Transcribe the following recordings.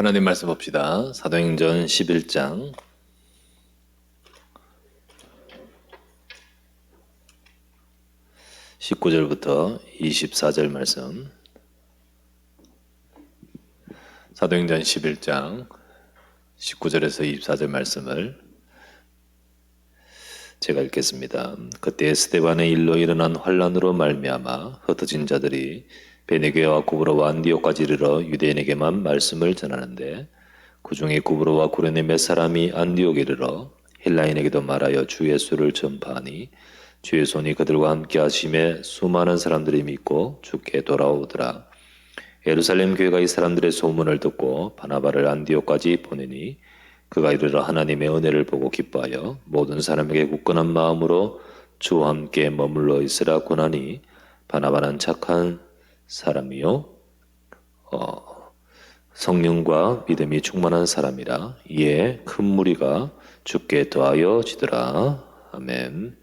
하나님 말씀 봅시다. 사도행전 11장 19절부터 24절 말씀. 사도행전 11장 19절에서 24절 말씀을 제가 읽겠습니다. 그때 스데반의 일로 일어난 환란으로 말미암아 흩어진 자들이 베네게와 구브로와 안디옥까지 이르러 유대인에게만 말씀을 전하는데 그 중에 구브로와 구레네 몇 사람이 안디옥에 이르러 헬라인에게도 말하여 주 예수를 전파하니 주의 손이 그들과 함께 하심에 수많은 사람들이 믿고 주께 돌아오더라. 예루살렘 교회가 이 사람들의 소문을 듣고 바나바를 안디옥까지 보내니 그가 이르러 하나님의 은혜를 보고 기뻐하여 모든 사람에게 굳건한 마음으로 주와 함께 머물러 있으라 권하니 바나바는 착한 사람이요 성령과 믿음이 충만한 사람이라. 이에 큰 무리가 주께 더하여 지더라. 아멘.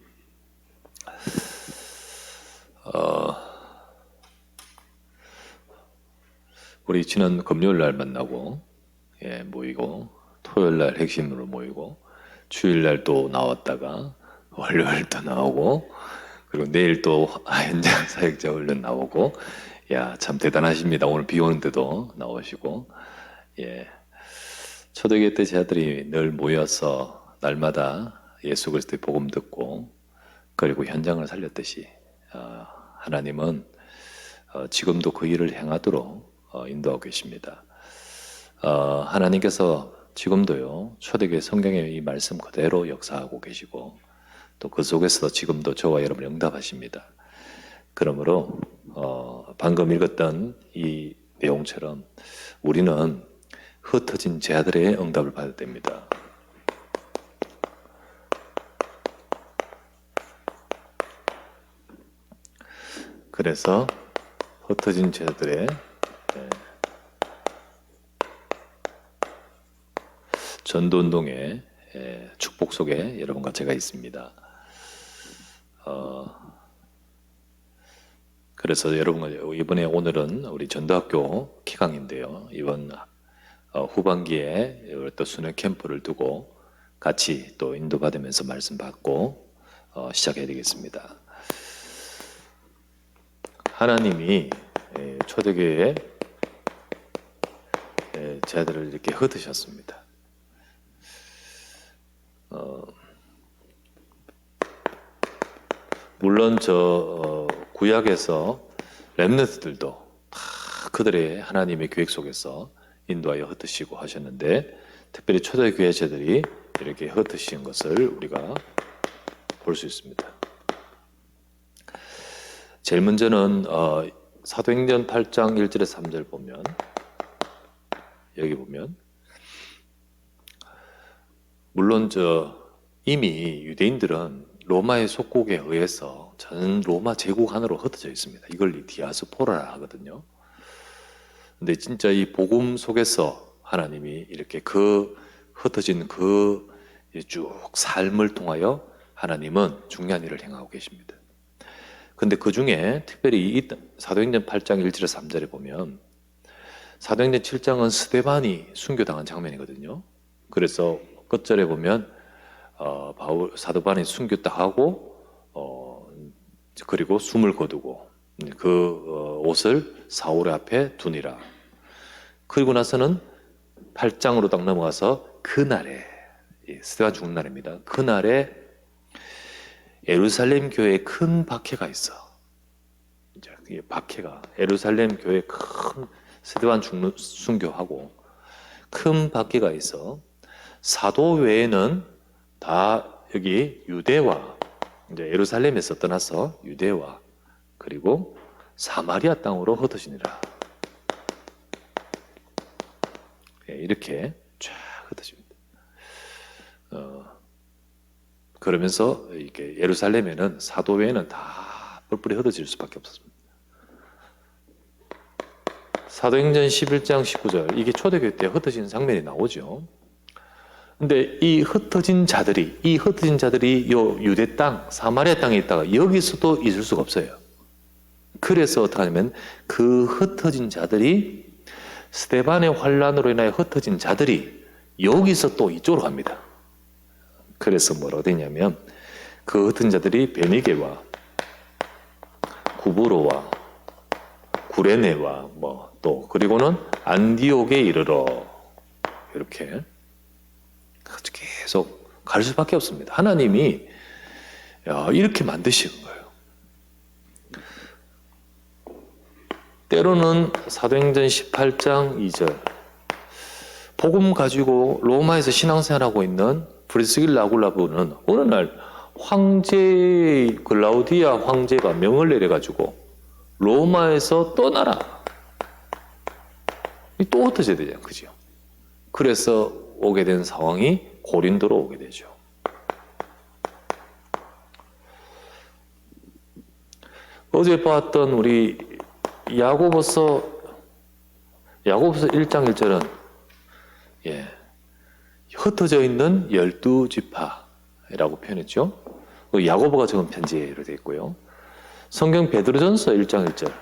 우리 지난 금요일 날 만나고 모이고 토요일 날 핵심으로 모이고 주일 날 또 나왔다가 월요일 또 나오고 그리고 내일 또 현장 사역자 훈련 나오고, 야, 참 대단하십니다. 오늘 비 오는데도 나오시고, 초대교회 때 제자들이 늘 모여서 날마다 예수 그리스도의 복음 듣고 그리고 현장을 살렸듯이 하나님은 지금도 그 일을 행하도록 인도하고 계십니다. 하나님께서 지금도요 초대교회 성경의 이 말씀 그대로 역사하고 계시고 또 그 속에서도 지금도 저와 여러분 응답하십니다. 그러므로 방금 읽었던 이 내용처럼 우리는 흩어진 제자들의 응답을 받아야 됩니다. 그래서 흩어진 제자들의 전도운동의 축복 속에 여러분과 제가 있습니다. 그래서 여러분과 이번에 오늘은 우리 전도학교 기강인데요. 이번 후반기에 또 수능 캠프를 두고 같이 또 인도받으면서 말씀 받고 시작해야 되겠습니다. 하나님이 초대교회에 제자들을 이렇게 흩으셨습니다. 물론 구약에서 렘넌트들도 다 그들의 하나님의 계획 속에서 인도하여 흩으시고 하셨는데 특별히 초대교회 제자들이 이렇게 흩으신 것을 우리가 볼 수 있습니다. 제일 먼저는 사도행전 8장 1절에서 3절 보면 여기 보면 물론 이미 유대인들은 로마의 속국에 의해서 전 로마 제국 안으로 흩어져 있습니다. 이걸 디아스포라라 하거든요. 근데 진짜 이 복음 속에서 하나님이 이렇게 흩어진 쭉 삶을 통하여 하나님은 중요한 일을 행하고 계십니다. 근데 그 중에 특별히 사도행전 8장 1절에서 3절에 보면 사도행전 7장은 스데반이 순교당한 장면이거든요. 그래서 끝절에 보면 사도 바울이 순교 딱 하고 그리고 숨을 거두고 그 옷을 사울의 앞에 두니라. 그리고 나서는 8장으로 딱 넘어가서 그날에 스데반 죽는 날입니다. 그날에 예루살렘 교회에 큰 박해가 있어. 이제 이 박해가 예루살렘 교회에 큰 스데반 순교하고 큰 박해가 있어. 사도 외에는 다 여기 유대와 이제 예루살렘에서 떠나서 유대와 그리고 사마리아 땅으로 흩어지니라. 이렇게 쫙 흩어집니다. 그러면서 이렇게 예루살렘에는 사도 외에는 다 뿔뿔이 흩어질 수밖에 없었습니다. 사도행전 11장 19절 이게 초대교회 때 흩어지는 장면이 나오죠. 근데 이 흩어진 자들이 요 유대 땅, 사마리아 땅에 있다가 여기서도 있을 수가 없어요. 그래서 어떻게 하냐면 그 흩어진 자들이 스데반의 환란으로 인하여 흩어진 자들이 여기서 또 이쪽으로 갑니다. 그래서 뭐라고 되냐면 그 흩은 자들이 베니게와 구브로와 구레네와 뭐 또 그리고는 안디옥에 이르러 이렇게 계속 갈 수밖에 없습니다. 하나님이 이렇게 만드시는 거예요. 때로는 사도행전 18장 2절 복음 가지고 로마에서 신앙생활하고 있는 브리스길라 아굴라부는 어느 날 황제 글라우디아 황제가 명을 내려가지고 로마에서 떠나라. 또 흩어져야 되잖아요. 그죠? 그래서 오게 된 상황이 고린도로 오게 되죠. 어제 봤던 우리 야고보서 1장 1절은 흩어져 있는 12지파라고 표현했죠. 야고보가 적은 편지로 되어 있고요. 성경 베드로전서 1장 1절.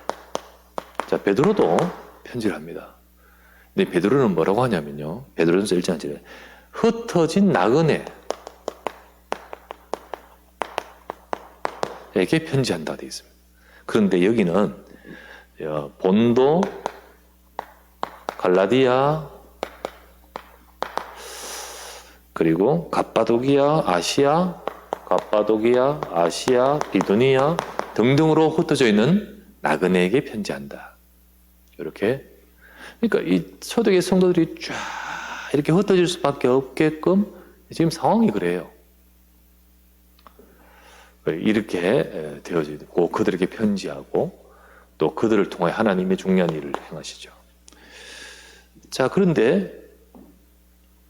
자, 베드로도 편지를 합니다. 근데 베드로는 뭐라고 하냐면요. 베드로전서 1장 1절에 흩어진 나그네에게 편지한다 되어 있습니다. 그런데 여기는 본도, 갈라디아, 그리고 갑바도기아, 아시아, 비두니아 등등으로 흩어져 있는 나그네에게 편지한다. 이렇게. 그러니까 이 초대교회 성도들이 쫙 이렇게 흩어질 수밖에 없게끔 지금 상황이 그래요. 이렇게 되어져 있고 그들에게 편지하고 또 그들을 통해 하나님의 중요한 일을 행하시죠. 자, 그런데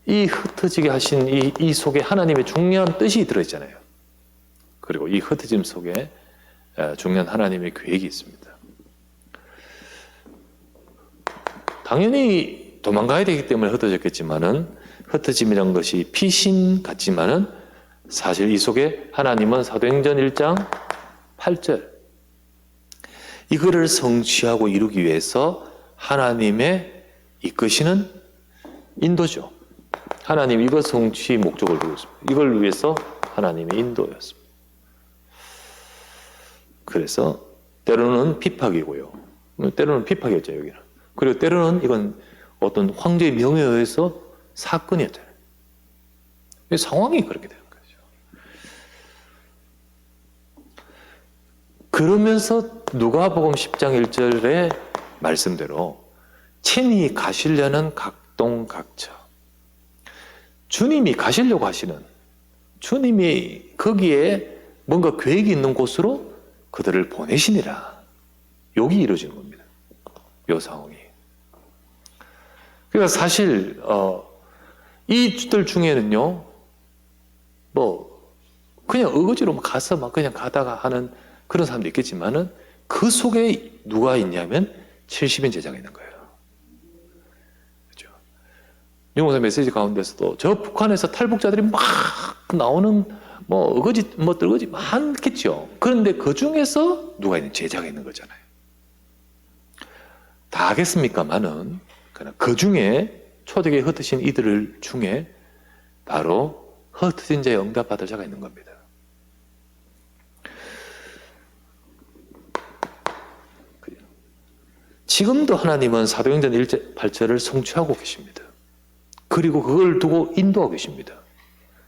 이 흩어지게 하신 이 속에 하나님의 중요한 뜻이 들어있잖아요. 그리고 이 흩어짐 속에 중요한 하나님의 계획이 있습니다. 당연히 도망가야 되기 때문에 흩어졌겠지만은 흩어짐이란 것이 피신 같지만은 사실 이 속에 하나님은 사도행전 1장 8절 이거를 성취하고 이루기 위해서 하나님의 이끄시는 인도죠. 하나님 이것 성취 목적을 두고 있습니다. 이걸 위해서 하나님의 인도였습니다. 그래서 때로는 핍박이고요. 때로는 핍박이었죠, 여기는. 그리고 때로는 이건 어떤 황제의 명에 의해서 사건이었잖아요. 상황이 그렇게 되는 거죠. 그러면서 누가복음 10장 1절의 말씀대로 친히 가시려는 각동각처 주님이 가시려고 하시는 주님이 거기에 뭔가 계획이 있는 곳으로 그들을 보내시니라. 여기 이루어지는 겁니다. 이 상황이. 그러니까 사실 이들 중에는요, 뭐 그냥 어거지로 가서 막 그냥 가다가 하는 그런 사람도 있겠지만은 그 속에 누가 있냐면 70인 제자가 있는 거예요. 그렇죠? 용호사 메시지 가운데서도 저 북한에서 탈북자들이 막 나오는 뭐 어거지 뭐 떨거지 많겠죠. 그런데 그 중에서 누가 있는 제자가 있는 거잖아요. 다 하겠습니까만은 그 중에 초대교회에 흩어진 이들 중에 바로 흩어진 자의 응답받을 자가 있는 겁니다. 지금도 하나님은 사도행전 1절 8절을 성취하고 계십니다. 그리고 그걸 두고 인도하고 계십니다.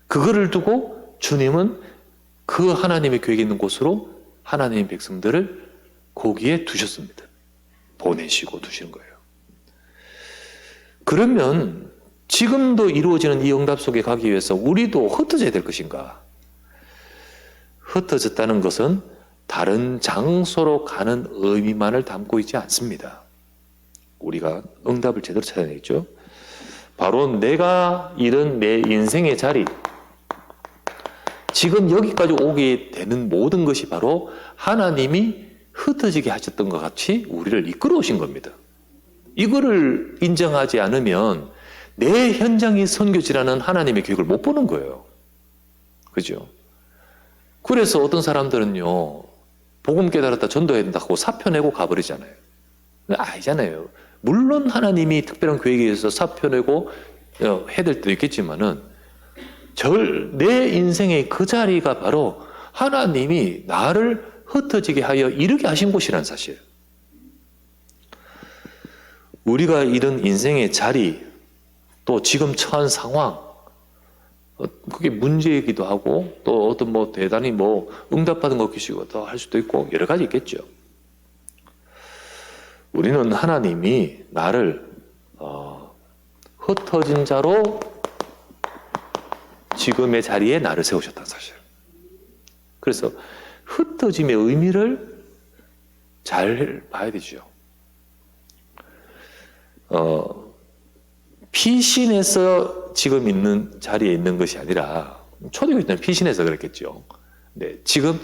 그거를 두고 주님은 그 하나님의 계획이 있는 곳으로 하나님의 백성들을 거기에 두셨습니다. 보내시고 두시는 거예요. 그러면 지금도 이루어지는 이 응답 속에 가기 위해서 우리도 흩어져야 될 것인가? 흩어졌다는 것은 다른 장소로 가는 의미만을 담고 있지 않습니다. 우리가 응답을 제대로 찾아내겠죠. 바로 내가 잃은 내 인생의 자리, 지금 여기까지 오게 되는 모든 것이 바로 하나님이 흩어지게 하셨던 것 같이 우리를 이끌어 오신 겁니다. 이거를 인정하지 않으면 내 현장이 선교지라는 하나님의 계획을 못 보는 거예요. 그죠? 그래서 어떤 사람들은요, 복음 깨달았다 전도해야 된다고 사표 내고 가버리잖아요. 아니잖아요. 물론 하나님이 특별한 계획에 의해서 사표내고 해야 될 때도 있겠지만은 내 인생의 그 자리가 바로 하나님이 나를 흩어지게 하여 이르게 하신 곳이라는 사실. 우리가 이런 인생의 자리, 또 지금 처한 상황, 그게 문제이기도 하고, 또 어떤 대단히 응답받은 것이기도 할 수도 있고, 여러 가지 있겠죠. 우리는 하나님이 나를 흩어진 자로 지금의 자리에 나를 세우셨다는 사실. 그래서 흩어짐의 의미를 잘 봐야 되죠. 피신해서 지금 있는 자리에 있는 것이 아니라, 초대교회 때는 피신해서 그랬겠죠. 네, 지금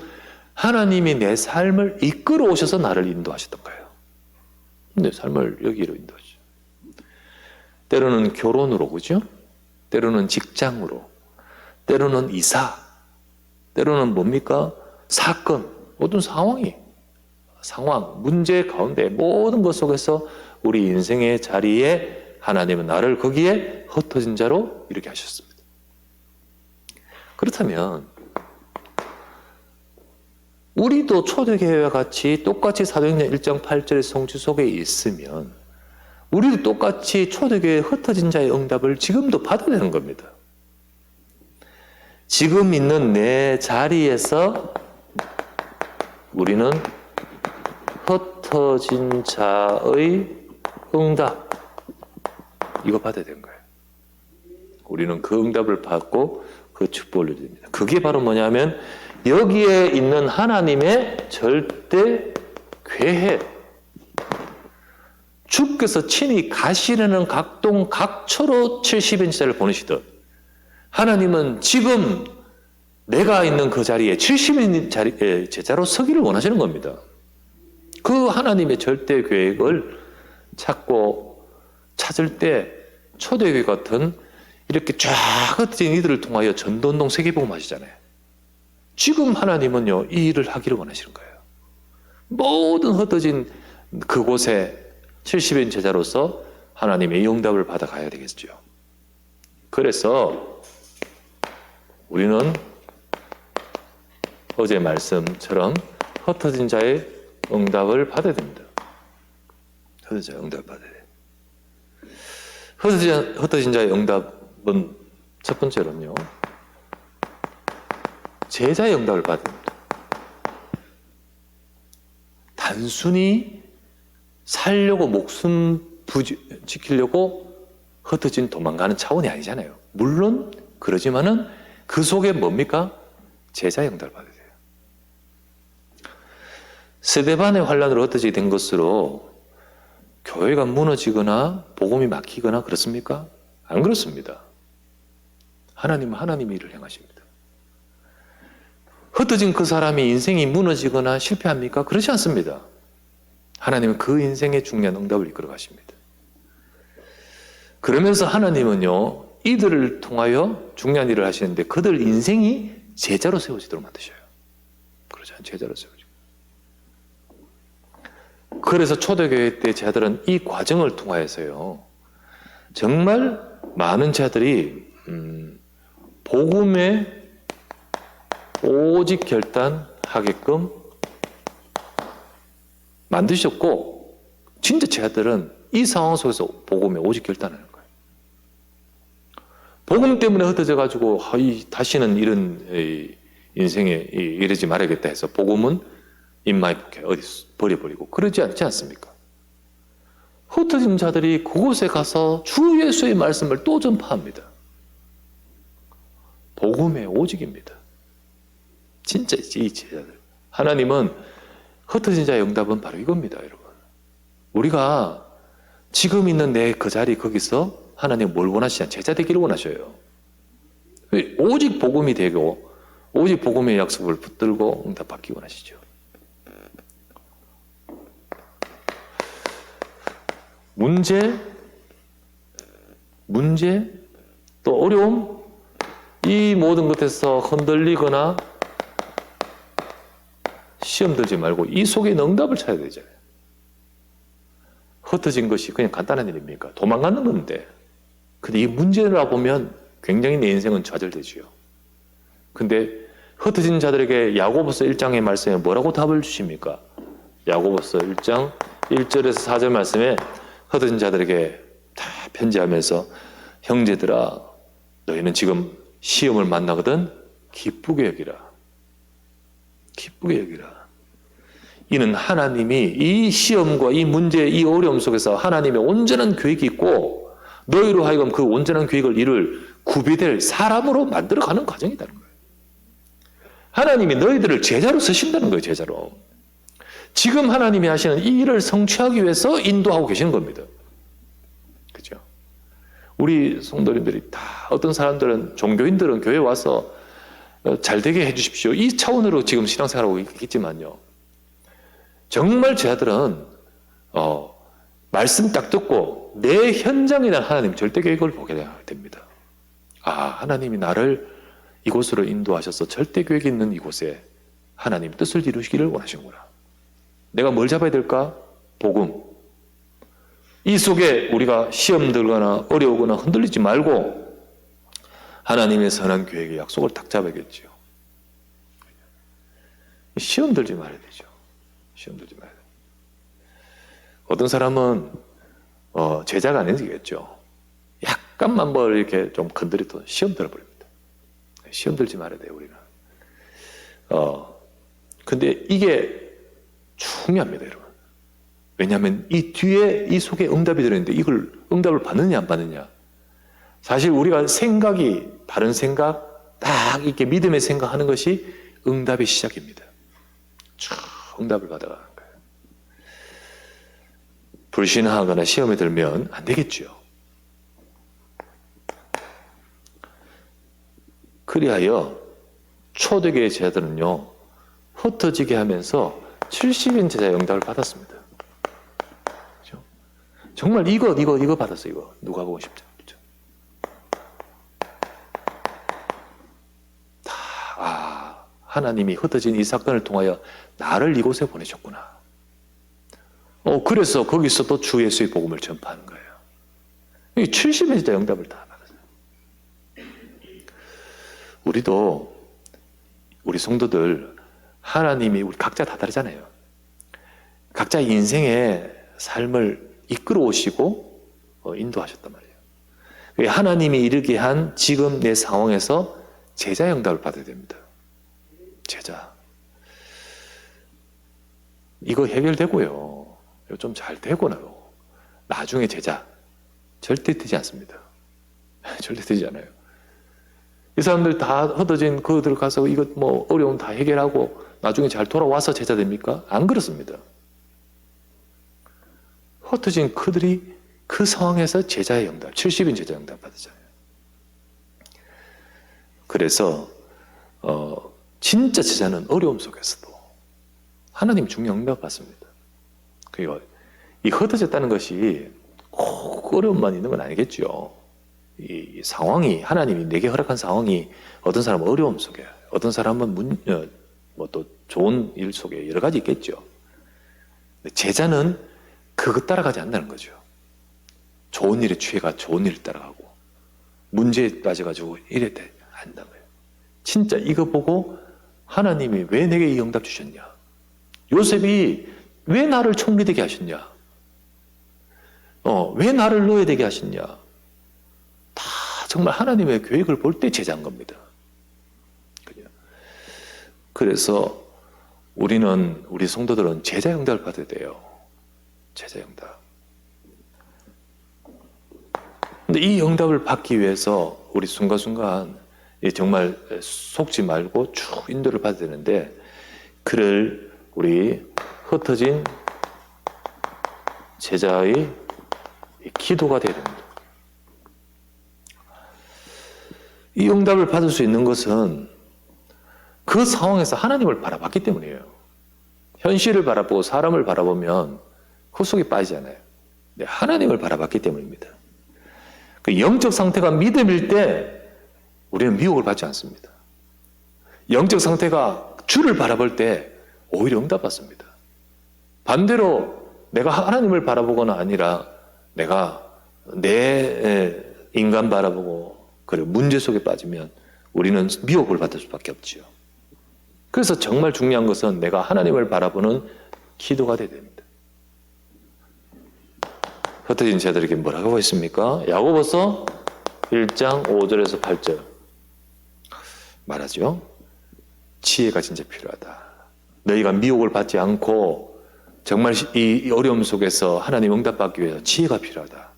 하나님이 내 삶을 이끌어 오셔서 나를 인도하셨던 거예요. 내 삶을 여기로 인도하죠. 때로는 결혼으로, 그죠? 때로는 직장으로, 때로는 이사, 때로는 뭡니까? 사건, 모든 상황, 문제 가운데 모든 것 속에서 우리 인생의 자리에 하나님은 나를 거기에 흩어진 자로 이렇게 하셨습니다. 그렇다면 우리도 초대교회와 같이 똑같이 사도행전 1장 8절의 성취 속에 있으면 우리도 똑같이 초대교회에 흩어진 자의 응답을 지금도 받아야 되는 겁니다. 지금 있는 내 자리에서 우리는 흩어진 자의 응답, 이거 받아야 되는 거예요. 우리는 그 응답을 받고 그 축복을 누립니다. 그게 바로 뭐냐면 여기에 있는 하나님의 절대 계획, 주께서 친히 가시려는 각동 각처로 70인자를 보내시듯 하나님은 지금 내가 있는 그 자리에 70인 자리에 제자로 서기를 원하시는 겁니다. 그 하나님의 절대 계획을 찾을 때 초대교회 같은 이렇게 쫙 흩어진 이들을 통하여 전도운동 세계복음 하시잖아요. 지금 하나님은요 이 일을 하기를 원하시는 거예요. 모든 흩어진 그곳에 70인 제자로서 하나님의 응답을 받아가야 되겠죠. 그래서 우리는 어제 말씀처럼 흩어진 자의 응답을 받아야 됩니다. 흩어진 자의 응답을 받아야 돼요. 흩어진 자의 응답은 첫 번째로는요, 제자의 응답을 받아야 됩니다. 단순히 살려고 목숨 지키려고 흩어진 도망가는 차원이 아니잖아요. 물론 그러지만은 그 속에 뭡니까? 제자의 응답을 받아야 돼요. 스데반의 환란으로 흩어지게 된 것으로 교회가 무너지거나 복음이 막히거나 그렇습니까? 안 그렇습니다. 하나님은 하나님의 일을 행하십니다. 흩어진 그 사람이 인생이 무너지거나 실패합니까? 그렇지 않습니다. 하나님은 그 인생의 중요한 응답을 이끌어 가십니다. 그러면서 하나님은요, 이들을 통하여 중요한 일을 하시는데 그들 인생이 제자로 세워지도록 만드셔요. 그러지 않아요? 제자로 세워지고. 그래서 초대교회 때 제자들은 이 과정을 통하여서요, 정말 많은 제자들이 복음에 오직 결단하게끔 만드셨고, 진짜 제자들은 이 상황 속에서 복음에 오직 결단하는 거예요. 복음 때문에 흩어져가지고 다시는 이런 인생에 이러지 말아야겠다 해서 복음은 인마이 북에 어디 버려버리고 그러지 않지 않습니까? 흩어진 자들이 그곳에 가서 주 예수의 말씀을 또 전파합니다. 복음의 오직입니다. 진짜 이 제자들. 하나님은 흩어진 자의 응답은 바로 이겁니다, 여러분. 우리가 지금 있는 내 그 자리 거기서 하나님 뭘 원하시냐? 제자 되기를 원하셔요. 오직 복음이 되고 오직 복음의 약속을 붙들고 응답받기 원하시죠. 문제, 또 어려움, 이 모든 것에서 흔들리거나 시험 들지 말고 이 속에 응답을 찾아야 되잖아요. 흩어진 것이 그냥 간단한 일입니까? 도망가는 건데. 근데 이 문제라 보면 굉장히 내 인생은 좌절되지요. 근데 흩어진 자들에게 야고보서 1장의 말씀에 뭐라고 답을 주십니까? 야고보서 1장 1절에서 4절 말씀에 흩어진 자들에게 다 편지하면서 형제들아 너희는 지금 시험을 만나거든 기쁘게 여기라. 기쁘게 여기라. 이는 하나님이 이 시험과 이 문제, 이 어려움 속에서 하나님의 온전한 계획이 있고 너희로 하여금 그 온전한 계획을 이룰 구비될 사람으로 만들어가는 과정이라는 거예요. 하나님이 너희들을 제자로 쓰신다는 거예요. 제자로. 지금 하나님이 하시는 이 일을 성취하기 위해서 인도하고 계시는 겁니다. 그죠? 우리 성도님들이 다 어떤 사람들은 종교인들은 교회에 와서 잘 되게 해주십시오. 이 차원으로 지금 신앙생활하고 있겠지만요. 정말 제자들은 말씀 딱 듣고 내 현장에 대한 하나님 절대 계획을 보게 됩니다. 아, 하나님이 나를 이곳으로 인도하셔서 절대 계획이 있는 이곳에 하나님 뜻을 이루시기를 원하시는구나. 내가 뭘 잡아야 될까? 복음. 이 속에 우리가 시험 들거나 어려우거나 흔들리지 말고 하나님의 선한 계획의 약속을 딱 잡아야겠죠. 시험 들지 말아야 되죠. 시험 들지 말아야 돼요. 어떤 사람은 제자가 안 되겠죠. 약간만 뭘 이렇게 좀 건드려도 시험 들어버립니다. 시험 들지 말아야 돼요, 우리는. 근데 이게 중요합니다, 여러분. 왜냐하면 이 뒤에 이 속에 응답이 들어있는데 이걸 응답을 받느냐 안 받느냐. 사실 우리가 생각이 바른 생각, 딱 이렇게 믿음의 생각하는 것이 응답의 시작입니다. 쭉 응답을 받아가는 거예요. 불신하거나 시험에 들면 안 되겠죠. 그리하여 초대교회 제자들은요, 흩어지게 하면서 70인 제자의 응답을 받았습니다. 그렇죠? 정말 이거 받았어요. 이거 누가복음 10장. 그렇죠? 하나님이 흩어진 이 사건을 통하여 나를 이곳에 보내셨구나. 그래서 거기서 또 주 예수의 복음을 전파하는 거예요. 이 70인 제자 응답을 다 받았어요. 우리도 우리 성도들 하나님이 우리 각자 다 다르잖아요. 각자 인생의 삶을 이끌어 오시고 인도하셨단 말이에요. 하나님이 이르게 한 지금 내 상황에서 제자의 응답을 받아야 됩니다. 제자. 이거 해결되고요. 좀 잘 되고나요. 나중에 제자. 절대 되지 않습니다. 절대 되지 않아요. 이 사람들 다 흩어진 그들 가서 이것 뭐 어려움 다 해결하고 나중에 잘 돌아와서 제자 됩니까? 안 그렇습니다. 흩어진 그들이 그 상황에서 제자의 응답, 70인 제자 응답 받았잖아요. 그래서 진짜 제자는 어려움 속에서도 하나님 중요한 응답 받습니다. 그리고 이 흩어졌다는 것이 꼭 어려움만 있는 건 아니겠죠. 이 상황이 하나님이 내게 허락한 상황이 어떤 사람은 어려움 속에, 어떤 사람은 또 좋은 일 속에 여러 가지 있겠죠. 제자는 그것 따라가지 않는다는 거죠. 좋은 일에 취해가 좋은 일을 따라가고 문제에 빠져가지고 이래 한다는 거예요. 진짜 이거 보고 하나님이 왜 내게 이 응답 주셨냐? 요셉이 왜 나를 총리 되게 하셨냐? 왜 나를 넣어야 되게 하셨냐? 다 정말 하나님의 계획을 볼 때 제자인 겁니다. 그래서 우리 성도들은 제자 응답을 받아야 돼요. 제자 응답. 근데 이 응답을 받기 위해서 우리 순간순간 정말 속지 말고 쭉 인도를 받아야 되는데 그를 우리 흩어진 제자의 기도가 되야 됩니다. 이 응답을 받을 수 있는 것은 그 상황에서 하나님을 바라봤기 때문이에요. 현실을 바라보고 사람을 바라보면 그 속에 빠지잖아요. 근데 하나님을 바라봤기 때문입니다. 그 영적 상태가 믿음일 때 우리는 미혹을 받지 않습니다. 영적 상태가 주를 바라볼 때 오히려 응답받습니다. 반대로 내가 하나님을 바라보거나 아니라 내가 내 인간 바라보고 그리고 문제 속에 빠지면 우리는 미혹을 받을 수밖에 없지요. 그래서 정말 중요한 것은 내가 하나님을 바라보는 기도가 되어야 됩니다. 흩어진 자들에게 뭐라고 했습니까? 야고보서 1장 5절에서 8절 말하죠. 지혜가 진짜 필요하다. 너희가 미혹을 받지 않고 정말 이 어려움 속에서 하나님 응답받기 위해서 지혜가 필요하다.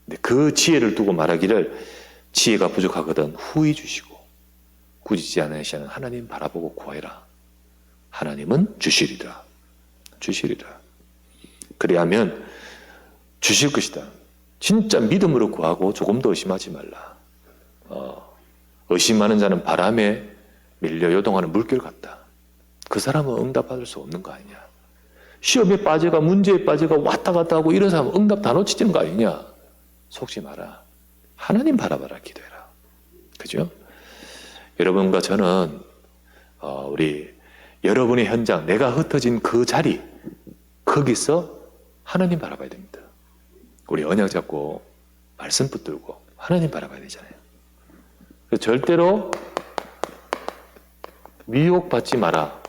근데 그 지혜를 두고 말하기를 지혜가 부족하거든 후히 주시고 꾸짖지 않으시는 하나님 바라보고 구하라. 하나님은 주시리라. 주시리라. 그리하면 주실 것이다. 진짜 믿음으로 구하고 조금도 의심하지 말라. 의심하는 자는 바람에 밀려 요동하는 물결 같다. 그 사람은 응답받을 수 없는 거 아니냐. 시험에 빠져가 문제에 빠져가 왔다 갔다 하고 이런 사람은 응답 다 놓치는 거 아니냐. 속지 마라. 하나님 바라봐라. 기도해라. 그죠? 여러분과 저는 우리 여러분의 현장, 내가 흩어진 그 자리 거기서 하나님 바라봐야 됩니다. 우리 언약 잡고 말씀 붙들고 하나님 바라봐야 되잖아요. 절대로 미혹받지 마라.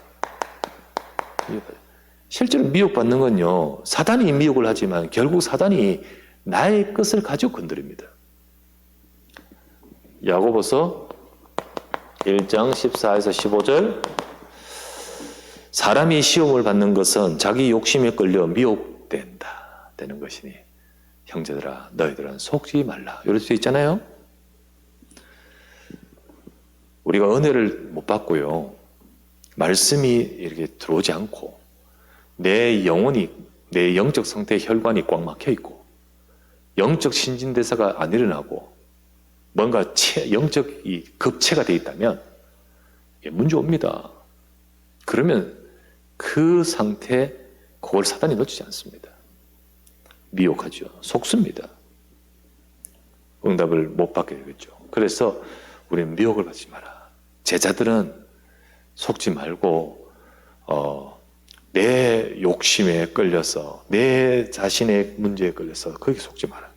실제로 미혹받는 건요, 사단이 미혹을 하지만 결국 사단이 나의 끝을 가지고 건드립니다. 야고보서 1장 14에서 15절 사람이 시험을 받는 것은 자기 욕심에 끌려 미혹된다 되는 것이니 형제들아 너희들은 속지 말라. 이럴 수 있잖아요. 우리가 은혜를 못 받고요, 말씀이 이렇게 들어오지 않고 내 영혼이, 내 영적 상태의 혈관이 꽉 막혀 있고 영적 신진대사가 안 일어나고 뭔가 영적 급체가 되어 있다면 문제 옵니다. 그러면 그 상태, 그걸 사단이 놓치지 않습니다. 미혹하죠. 속습니다. 응답을 못 받게 되겠죠. 그래서 우리는 미혹을 받지 마라. 제자들은 속지 말고 내 욕심에 끌려서 내 자신의 문제에 끌려서 거기 속지 마라.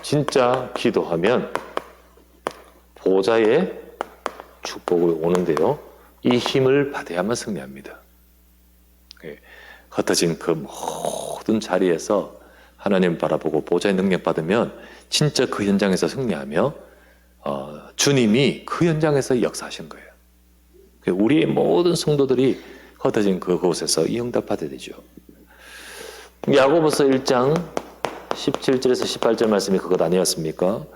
진짜 기도하면 보좌의 축복이 오는데요, 이 힘을 받아야만 승리합니다. 흩어진 그 모든 자리에서 하나님 바라보고 보좌의 능력 받으면 진짜 그 현장에서 승리하며 주님이 그 현장에서 역사하신 거예요. 우리의 모든 성도들이 흩어진 그곳에서 이 응답 받아야 되죠. 야고보서 1장 17절에서 18절 말씀이 그것 아니었습니까?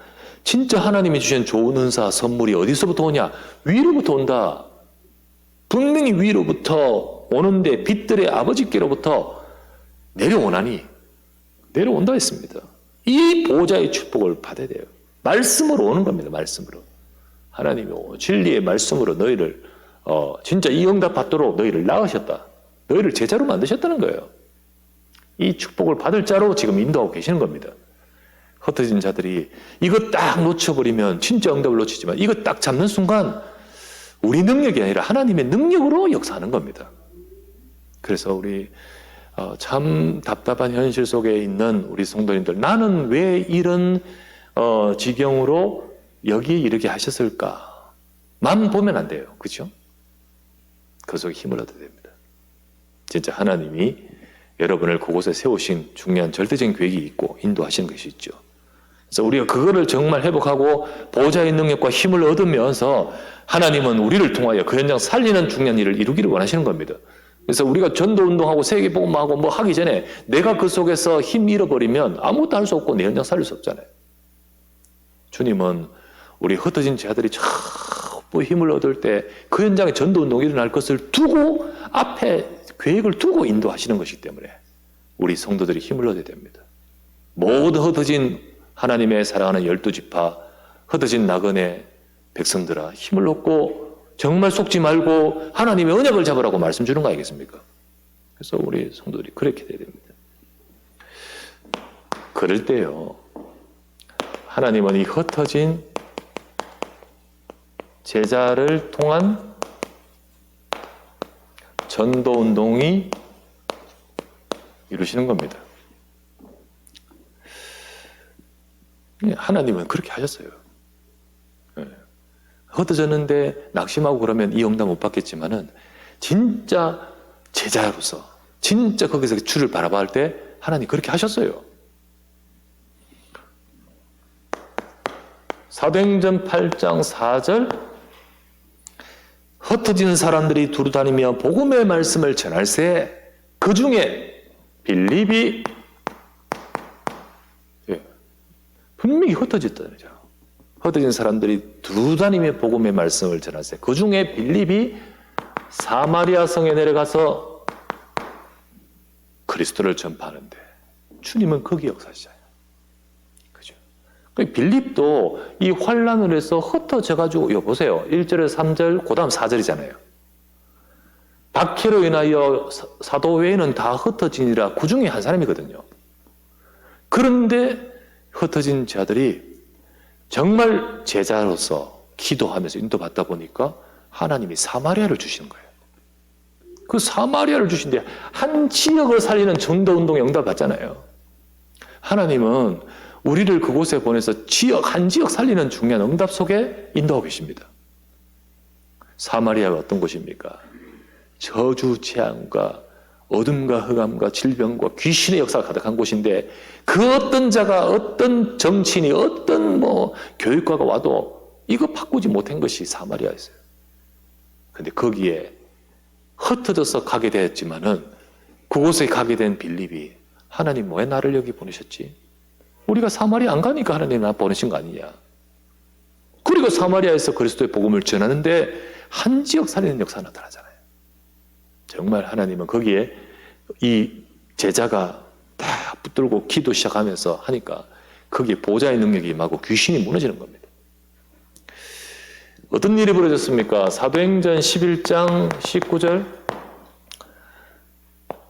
진짜 하나님이 주신 좋은 은사, 선물이 어디서부터 오냐? 위로부터 온다. 분명히 위로부터 오는데 빛들의 아버지께로부터 내려오나니 내려온다 했습니다. 이 보좌의 축복을 받아야 돼요. 말씀으로 오는 겁니다. 말씀으로. 하나님이 진리의 말씀으로 너희를 진짜 이 응답 받도록 너희를 낳으셨다. 너희를 제자로 만드셨다는 거예요. 이 축복을 받을 자로 지금 인도하고 계시는 겁니다. 흩어진 자들이 이거 딱 놓쳐버리면 진짜 응답을 놓치지만 이거 딱 잡는 순간 우리 능력이 아니라 하나님의 능력으로 역사하는 겁니다. 그래서 우리 참 답답한 현실 속에 있는 우리 성도님들, 나는 왜 이런 지경으로 여기에 이르게 하셨을까? 만 보면 안 돼요. 그렇죠? 그 속에 힘을 얻어야 됩니다. 진짜 하나님이 여러분을 그곳에 세우신 중요한 절대적인 계획이 있고 인도하시는 것이 있죠. 그래서 우리가 그거를 정말 회복하고 보좌의 능력과 힘을 얻으면서 하나님은 우리를 통하여 그 현장 살리는 중요한 일을 이루기를 원하시는 겁니다. 그래서 우리가 전도운동하고 세계복음하고 뭐 하기 전에 내가 그 속에서 힘 잃어버리면 아무것도 할 수 없고 내 현장 살릴 수 없잖아요. 주님은 우리 흩어진 자들이 전부 힘을 얻을 때 그 현장에 전도운동이 일어날 것을 두고 앞에 계획을 두고 인도하시는 것이기 때문에 우리 성도들이 힘을 얻어야 됩니다. 모든 흩어진 하나님의 사랑하는 12지파, 흩어진 나그네 백성들아 힘을 얻고 정말 속지 말고 하나님의 언약을 잡으라고 말씀 주는 거 아니겠습니까? 그래서 우리 성도들이 그렇게 돼야 됩니다. 그럴 때요, 하나님은 이 흩어진 제자를 통한 전도운동이 이루시는 겁니다. 하나님은 그렇게 하셨어요. 흩어졌는데 낙심하고 그러면 이 응답 못 받겠지만은 진짜 제자로서 진짜 거기서 주를 바라볼 때 하나님 그렇게 하셨어요. 사도행전 8장 4절 흩어진 사람들이 두루 다니며 복음의 말씀을 전할세 그 중에 빌립이 분명히 흩어졌다는 거죠. 흩어진 사람들이 두루 다니며 복음의 말씀을 전할세 그 중에 빌립이 사마리아 성에 내려가서 그리스도를 전파하는데 주님은 거기 역사하시잖아요. 그죠? 빌립도 이 환란을 해서 흩어져가지고, 이거 보세요. 1절에서 3절, 그 다음 4절이잖아요. 박해로 인하여 사도 외에는 다 흩어지니라 그 중에 한 사람이거든요. 그런데 흩어진 자들이 정말 제자로서 기도하면서 인도받다 보니까 하나님이 사마리아를 주시는 거예요. 그 사마리아를 주신데 한 지역을 살리는 전도운동에 응답받잖아요. 하나님은 우리를 그곳에 보내서 한 지역 살리는 중요한 응답 속에 인도하고 계십니다. 사마리아가 어떤 곳입니까? 저주, 재앙과 어둠과 흑암과 질병과 귀신의 역사가 가득한 곳인데 그 어떤 자가 어떤 정치인이 어떤 교육가가 와도 이거 바꾸지 못한 것이 사마리아였어요. 근데 거기에 흩어져서 가게 되었지만은 그곳에 가게 된 빌립이 하나님 왜 나를 여기 보내셨지? 우리가 사마리아 안 가니까 하나님 나 보내신 거 아니냐? 그리고 사마리아에서 그리스도의 복음을 전하는데 한 지역 살리는 역사가 나타나잖아요. 정말 하나님은 거기에 이 제자가 다 붙들고 기도 시작하면서 하니까 거기에 보좌의 능력이 임하고 귀신이 무너지는 겁니다. 어떤 일이 벌어졌습니까? 사도행전 11장 19절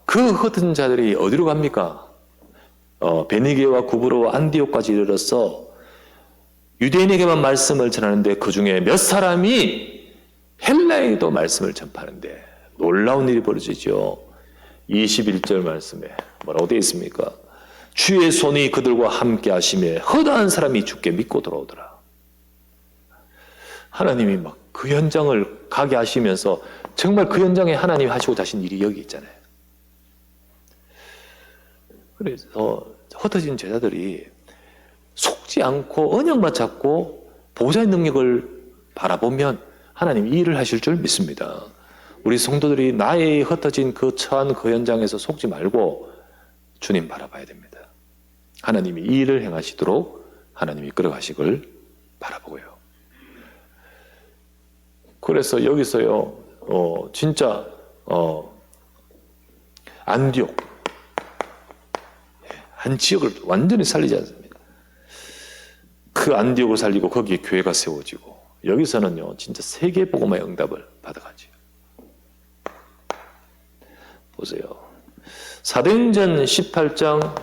그 흩은 자들이 어디로 갑니까? 베니게와 구브로와 안디옥까지 이르러서 유대인에게만 말씀을 전하는데 그 중에 몇 사람이 헬라에도 말씀을 전파하는데 놀라운 일이 벌어지죠. 21절 말씀에 뭐라고 되어 있습니까? 주의 손이 그들과 함께 하심에 허다한 사람이 주께 믿고 돌아오더라. 하나님이 막 그 현장을 가게 하시면서 정말 그 현장에 하나님이 하시고 자신 일이 여기 있잖아요. 그래서 흩어진 제자들이 속지 않고 언약만 잡고 보좌의 능력을 바라보면 하나님이 일을 하실 줄 믿습니다. 우리 성도들이 나의 흩어진 그 처한 그 현장에서 속지 말고 주님 바라봐야 됩니다. 하나님이 이 일을 행하시도록 하나님이 끌어가시길 바라보고요. 그래서 여기서요, 진짜 안디옥 한 지역을 완전히 살리지 않습니까? 그 안디옥을 살리고 거기에 교회가 세워지고 여기서는요, 진짜 세계 복음의 응답을 받아가죠. 보세요. 사도행전 18장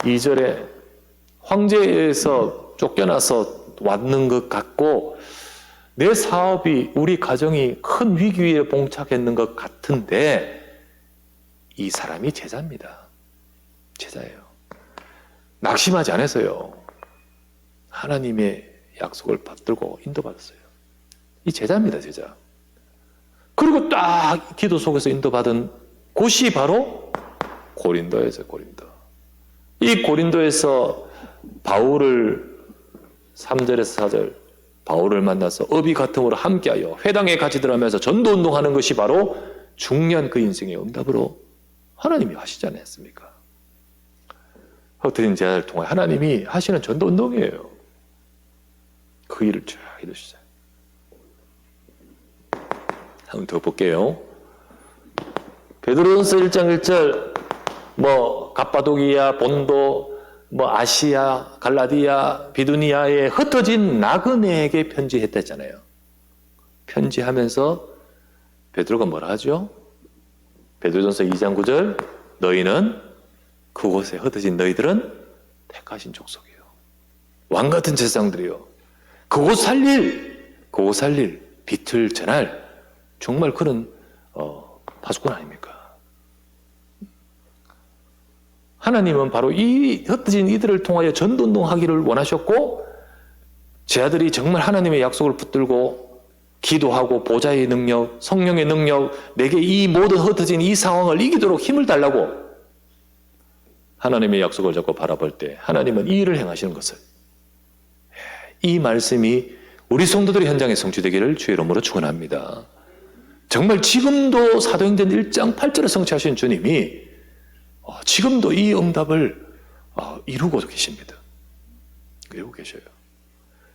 2절에 황제에서 쫓겨나서 왔는 것 같고 내 사업이 우리 가정이 큰 위기에 봉착했는 것 같은데 이 사람이 제자입니다. 제자예요. 낙심하지 않았어요. 하나님의 약속을 받들고 인도받았어요. 이 제자입니다, 제자. 그리고 딱 기도 속에서 인도받은 곳이 바로 고린도였어요, 고린도. 이 고린도에서 바울을 3절에서 4절 바울을 만나서 업이 같음으로 함께하여 회당에 같이 들어가면서 전도운동하는 것이 바로 중요한 그 인생의 응답으로 하나님이 하시지 않았습니까? 흩어진 제자를 통해 하나님이 하시는 전도운동이에요. 그 일을 쫙 이루시잖아요. 한번 더 볼게요. 베드로전서 1장 1절 갑바도기아, 본도, 아시아, 갈라디아, 비두니아에 흩어진 나그네에게 편지했다잖아요. 편지하면서 베드로가 뭐라 하죠? 베드로전서 2장 9절 너희는 그곳에 흩어진 너희들은 택하신 족속이에요. 왕같은 제사장들이요. 그곳 살릴 빛을 전할 정말 그런 파수꾼 아닙니까? 하나님은 바로 이 흩어진 이들을 통하여 전도운동하기를 원하셨고, 제 아들이 정말 하나님의 약속을 붙들고 기도하고 보좌의 능력, 성령의 능력, 내게 이 모든 흩어진 이 상황을 이기도록 힘을 달라고 하나님의 약속을 잡고 바라볼 때 하나님은 이 일을 행하시는 것을, 이 말씀이 우리 성도들의 현장에 성취되기를 주의 이름으로 축원합니다. 정말 지금도 사도행전 1장 8절에 성취하신 주님이 지금도 이 응답을 이루고 계십니다. 이루고 계셔요.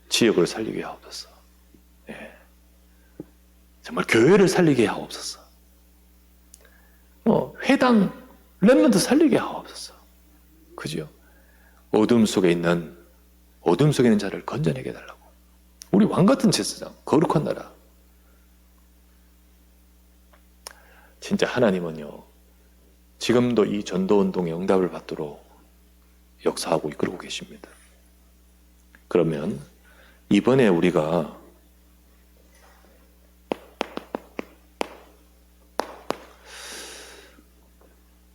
지역을 살리게 하옵소서. 정말 교회를 살리게 하옵소서. 회당, 렘넌트 살리게 하옵소서. 그죠? 어둠 속에 있는 자를 건져내게 해달라고. 우리 왕같은 제사장, 거룩한 나라. 진짜 하나님은요, 지금도 이 전도운동의 응답을 받도록 역사하고 이끌고 계십니다. 그러면 이번에 우리가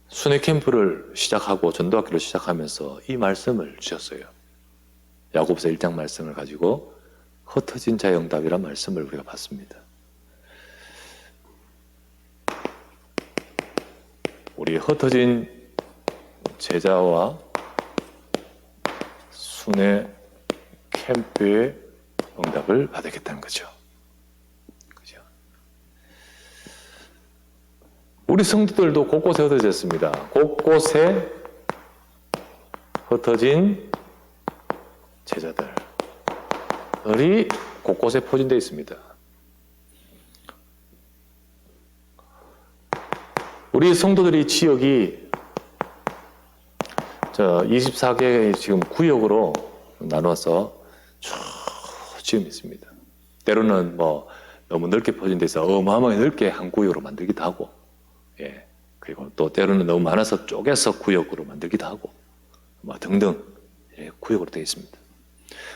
순회 캠프를 시작하고 전도학교를 시작하면서 이 말씀을 주셨어요. 야고보서 1장 말씀을 가지고 흩어진 자의 응답이란 말씀을 우리가 봤습니다. 우리 흩어진 제자와 순회 캠프의 응답을 받았겠다는 거죠. 그죠? 우리 성도들도 곳곳에 흩어졌습니다. 곳곳에 흩어진 제자들이 곳곳에 포진되어 있습니다. 우리 성도들이 지역이 24개의 지금 구역으로 나눠서 쭉 지금 있습니다. 때로는 너무 넓게 포진돼 있어 어마어마하게 넓게 한 구역으로 만들기도 하고, 그리고 또 때로는 너무 많아서 쪼개서 구역으로 만들기도 하고, 등등 구역으로 되어 있습니다.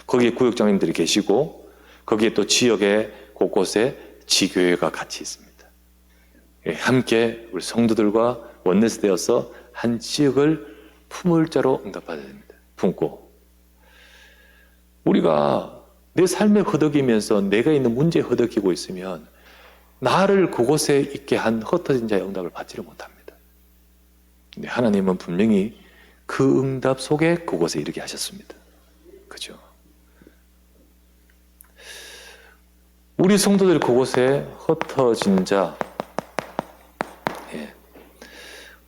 거기에 구역장님들이 계시고, 거기에 또 지역의 곳곳에 지교회가 같이 있습니다. 함께 우리 성도들과 원내스 되어서 한 지역을 품을 자로 응답받아야 됩니다. 품고, 우리가 내 삶에 허덕이면서 내가 있는 문제에 허덕이고 있으면 나를 그곳에 있게 한 흩어진 자의 응답을 받지를 못합니다. 근데 하나님은 분명히 그 응답 속에 그곳에 이르게 하셨습니다. 그죠? 우리 성도들 그곳에 흩어진 자,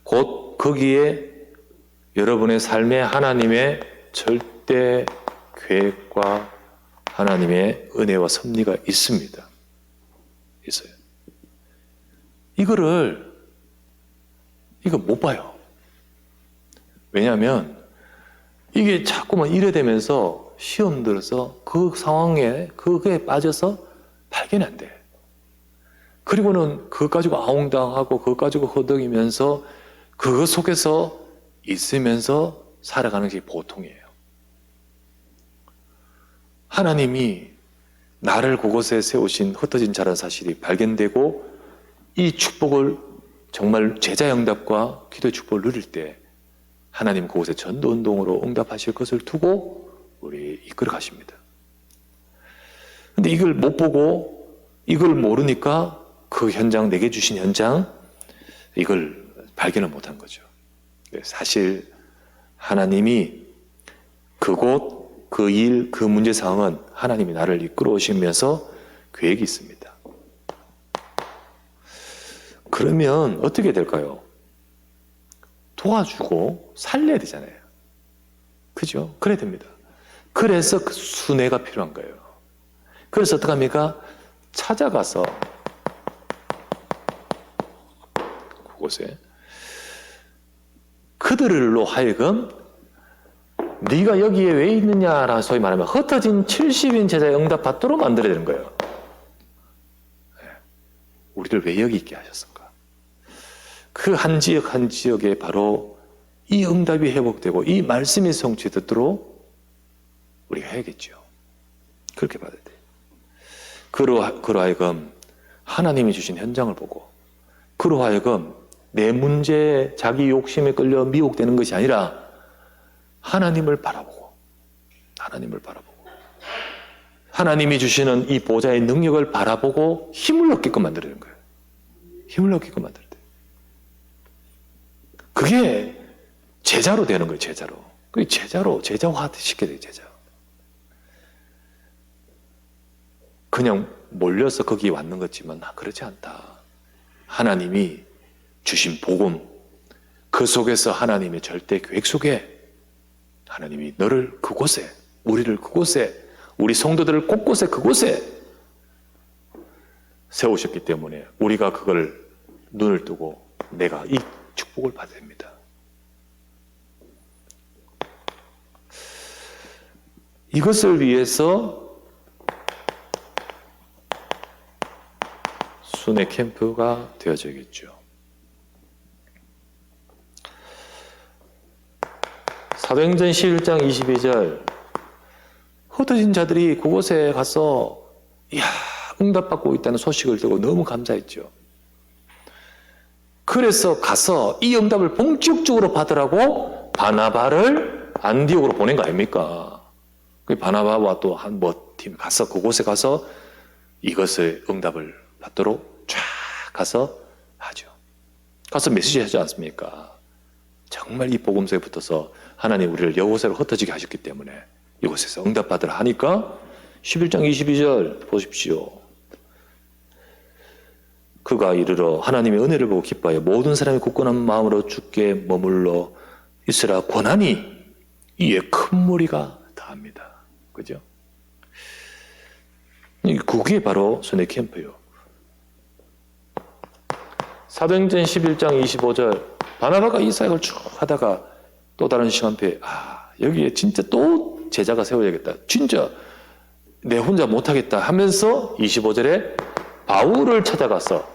곧 거기에 여러분의 삶에 하나님의 절대 계획과 하나님의 은혜와 섭리가 있습니다. 있어요. 이거 못 봐요. 왜냐하면 이게 자꾸만 이래 되면서 시험 들어서 그 상황에 그거에 빠져서 발견이 안 돼. 그리고는 그거 가지고 아웅당하고 그거 가지고 허덕이면서 그거 속에서 있으면서 살아가는 게 보통이에요. 하나님이 나를 그곳에 세우신 흩어진 자라는 사실이 발견되고 이 축복을 정말 제자 응답과 기도의 축복을 누릴 때 하나님 그곳에 전도운동으로 응답하실 것을 두고 우리 이끌어 가십니다. 근데 이걸 못 보고 이걸 모르니까 그 현장, 내게 주신 현장, 이걸 발견을 못한 거죠. 사실 하나님이 그곳, 그 일, 그 문제 상황은 하나님이 나를 이끌어 오시면서 계획이 있습니다. 그러면 어떻게 될까요? 도와주고 살려야 되잖아요. 그죠? 그래야 됩니다. 그래서 그 순회가 필요한 거예요. 그래서 어떡합니까? 찾아가서 그곳에 그들로 하여금 네가 여기에 왜 있느냐라는 소위 말하면 흩어진 70인 제자의 응답 받도록 만들어야 되는 거예요. 우리를 왜 여기 있게 하셨을까? 그 한 지역 한 지역에 바로 이 응답이 회복되고 이 말씀이 성취되도록 우리가 해야겠죠. 그렇게 받아야 돼요. 그로 하여금 하나님이 주신 현장을 보고 그로 하여금 내 문제, 자기 욕심에 끌려 미혹되는 것이 아니라 하나님을 바라보고 하나님이 주시는 이 보좌의 능력을 바라보고 힘을 얻게끔 만들어야 되는 거예요. 힘을 얻게끔 만들어야 돼요. 그게 제자로 되는 거예요. 제자로. 그게 제자화 시켜야 돼요. 제자. 그냥 몰려서 거기에 왔는 거지만 그렇지 않다. 하나님이 주신 복음, 그 속에서 하나님의 절대 계획 속에 하나님이 너를 그곳에, 우리를 그곳에, 우리 성도들을 곳곳에 그곳에 세우셨기 때문에 우리가 그걸 눈을 뜨고 내가 이 축복을 받아야 됩니다. 이것을 위해서 순회 캠프가 되어져야겠죠. 사도행전 11장 22절 흩어진 자들이 그곳에 가서 응답받고 있다는 소식을 듣고 너무 감사했죠. 그래서 가서 이 응답을 본격적으로 받으라고 바나바를 안디옥으로 보낸 거 아닙니까? 그 바나바와 또 한 팀 가서 그곳에 가서 이것을 응답을 받도록 쫙 가서 하죠. 가서 메시지 하지 않습니까? 정말 이 복음서에 붙어서 하나님 우리를 여호사로 흩어지게 하셨기 때문에 이곳에서 응답받으라 하니까 11장 22절 보십시오. 그가 이르러 하나님의 은혜를 보고 기뻐하여 모든 사람이 굳건한 마음으로 주께 머물러 있으라 권하니 이에 큰 무리가 다합니다. 그죠? 그게 바로 순회 캠프예요. 사도행전 11장 25절 바나바가 이 사역을 쭉 하다가 또 다른 시간표에 여기에 진짜 또 제자가 세워야겠다. 진짜 내 혼자 못하겠다 하면서 25절에 바울을 찾아가서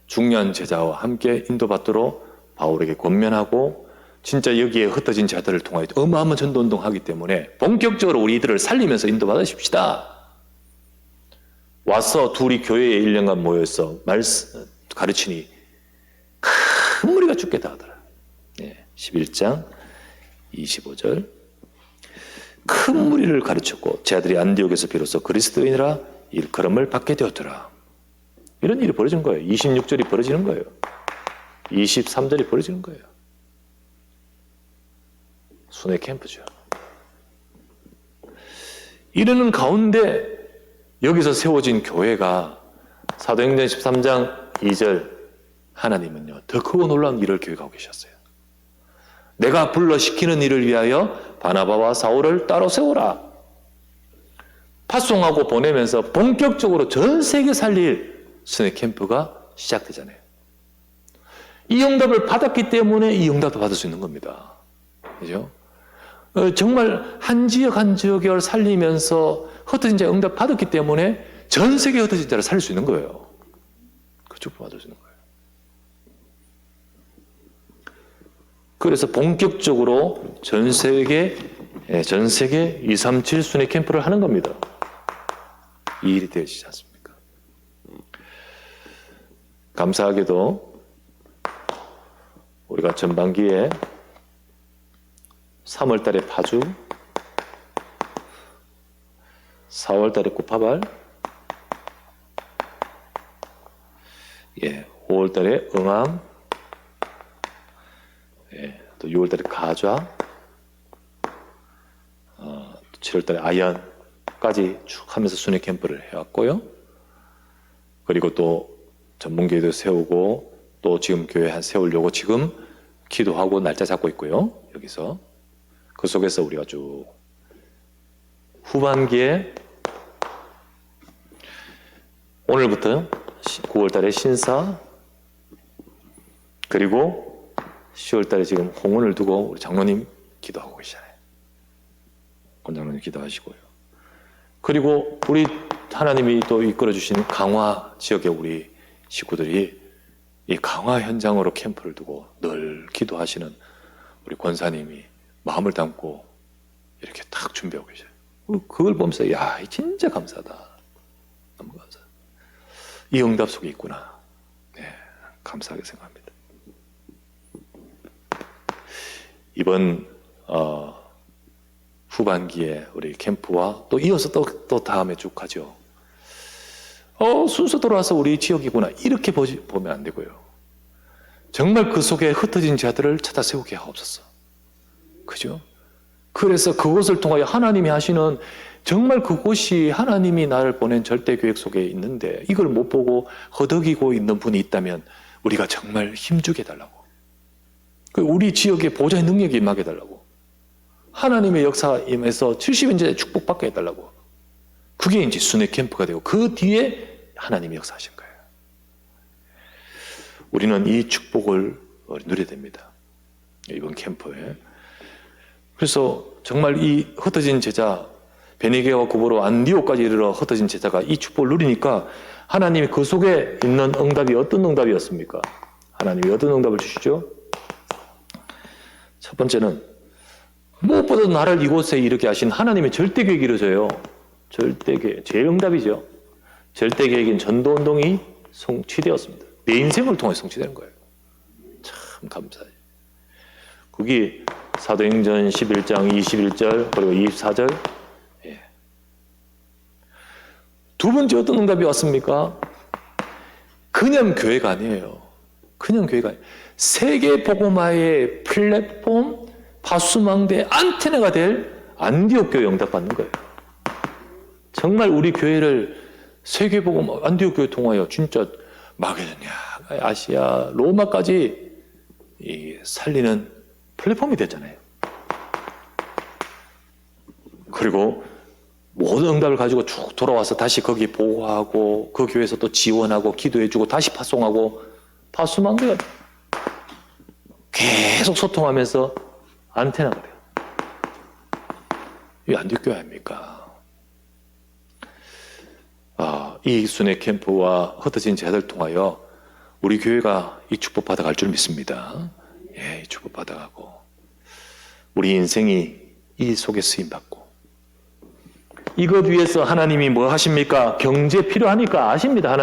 중요한 제자와 함께 인도받도록 바울에게 권면하고 진짜 여기에 흩어진 자들을 통하여 어마어마한 전도운동하기 때문에 본격적으로 우리 이들을 살리면서 인도받으십시다. 와서 둘이 교회에 1년간 모여서 가르치니 큰 무리가 죽겠다 하더라. 11장 25절 큰 무리를 가르쳤고 제 아들이 안디옥에서 비로소 그리스도인이라 일컬음을 받게 되었더라. 이런 일이 벌어진 거예요. 26절이 벌어지는 거예요. 23절이 벌어지는 거예요. 순회 캠프죠. 이러는 가운데 여기서 세워진 교회가 사도행전 13장 2절 하나님은요 더 크고 놀라운 일을 계획하고 계셨어요. 내가 불러 시키는 일을 위하여 바나바와 사울을 따로 세우라. 파송하고 보내면서 본격적으로 전 세계 살릴 순회 캠프가 시작되잖아요. 이 응답을 받았기 때문에 이 응답도 받을 수 있는 겁니다. 그죠? 정말 한 지역 한 지역을 살리면서 흩어진 자 응답 받았기 때문에 전 세계 흩어진 자를 살릴 수 있는 거예요. 그 축복 받을 수 있는 거예요. 그래서 본격적으로 전 세계 237 순회 캠프를 하는 겁니다. 이 일이 되어지지 않습니까? 감사하게도 우리가 전반기에 3월 달에 파주, 4월 달에 구파발, 5월 달에 응암, 또 6월 달에 가좌, 7월 달에 아이언까지 쭉 하면서 순회 캠프를 해왔고요. 그리고 또 전문교회도 세우고 또 지금 교회 한 세우려고 지금 기도하고 날짜 잡고 있고요. 여기서 그 속에서 우리가 쭉 후반기에 오늘부터 9월 달에 신사 그리고 10월 달에 지금 홍원을 두고 우리 장로님 기도하고 계시잖아요. 권장로님 기도하시고요. 그리고 우리 하나님이 또 이끌어 주신 강화 지역의 우리 식구들이 이 강화 현장으로 캠프를 두고 늘 기도하시는 우리 권사님이 마음을 담고 이렇게 딱 준비하고 계셔요. 그걸 보면서 야, 진짜 감사하다. 너무 감사하다. 이 응답 속에 있구나. 감사하게 생각합니다. 이번 후반기에 우리 캠프와 또 이어서 또 다음에 쭉 가죠. 순서 돌아와서 우리 지역이구나 이렇게 보면 안 되고요. 정말 그 속에 흩어진 자들을 찾아 세우게 하옵소서. 그죠? 그래서 그것을 통하여 하나님이 하시는 정말 그곳이 하나님이 나를 보낸 절대 계획 속에 있는데 이걸 못 보고 허덕이고 있는 분이 있다면 우리가 정말 힘주게 해달라고. 우리 지역에 보좌의 능력이 임하게 해달라고. 하나님의 역사 임해서 70인제 축복받게 해달라고. 그게 이제 순회 캠프가 되고 그 뒤에 하나님이 역사하신 거예요. 우리는 이 축복을 누려야 됩니다. 이번 캠프에. 그래서 정말 이 흩어진 제자 베니게와 구브로 안디옥까지 이르러 흩어진 제자가 이 축복을 누리니까 하나님이 그 속에 있는 응답이 어떤 응답이었습니까? 하나님이 어떤 응답을 주시죠? 첫 번째는 무엇보다 나를 이곳에 이르게 하신 하나님의 절대 계획이 이루어져요. 절대 계획, 제일 응답이죠. 절대 계획인 전도운동이 성취되었습니다. 내 인생을 통해 성취되는 거예요. 참 감사해요. 그게 사도행전 11장 21절 그리고 24절. 예. 두 번째 어떤 응답이 왔습니까? 그냥 교회가 아니에요. 그냥 교회가 아니에요. 세계 복음화의 플랫폼 파수망대 안테나가 될 안디옥 교회 응답받는 거예요. 정말 우리 교회를 세계 복음 안디옥 교회 통하여 진짜 마게도냐, 아시아, 로마까지 살리는 플랫폼이 됐잖아요. 그리고 모든 응답을 가지고 쭉 돌아와서 다시 거기 보호하고 그 교회에서 또 지원하고 기도해주고 다시 파송하고 파수망대가 계속 소통하면서 안테나가 돼요. 이게 안디옥 교회 아닙니까? 이 순회 캠프와 흩어진 제자들 통하여 우리 교회가 이 축복 받아갈 줄 믿습니다. 예, 이 축복 받아가고 우리 인생이 이 속에 쓰임받고 이것 위해서 하나님이 뭐 하십니까? 경제 필요하니까 아십니다.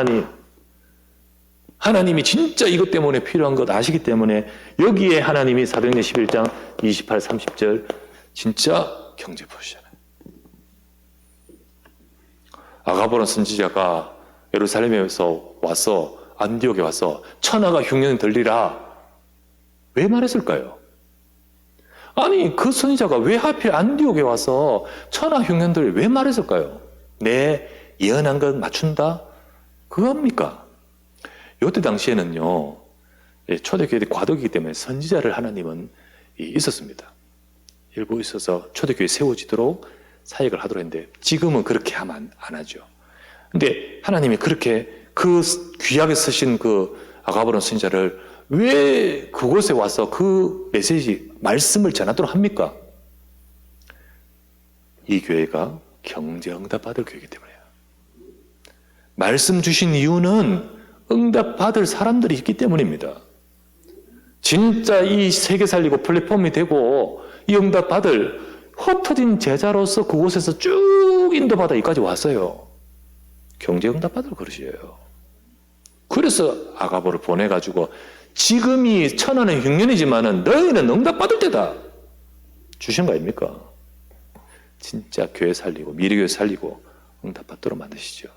하나님이 진짜 이것 때문에 필요한 것 아시기 때문에 여기에 하나님이 사도행전 11장 28, 30절 진짜 경제 보시잖아요. 아가보라 선지자가 예루살렘에서 와서 안디옥에 와서 천하가 흉년이 들리라 왜 말했을까요? 아니 그 선지자가 왜 하필 안디옥에 와서 천하 흉년들 왜 말했을까요? 내 예언한 것 맞춘다? 그겁니까? 이때 당시에는요 초대교회의 과도기이기 때문에 선지자를 하나님은 있었습니다. 일부 있어서 초대교회 세워지도록 사역을 하도록 했는데 지금은 그렇게 하면 안 하죠. 근데 하나님이 그렇게 그 귀하게 쓰신 그 아가보론 선지자를 왜 그곳에 와서 그 메시지, 말씀을 전하도록 합니까? 이 교회가 경제 응답 받을 교회이기 때문에요. 말씀 주신 이유는 응답 받을 사람들이 있기 때문입니다. 진짜 이 세계 살리고 플랫폼이 되고 이 응답 받을 흩어진 제자로서 그곳에서 쭉 인도받아 여기까지 왔어요. 경제응답 받을 그릇이에요. 그래서 아가보를 보내가지고 지금이 천하는 흉년이지만은 너희는 응답 받을 때다 주신 거 아닙니까? 진짜 교회 살리고 미래교회 살리고 응답 받도록 만드시죠.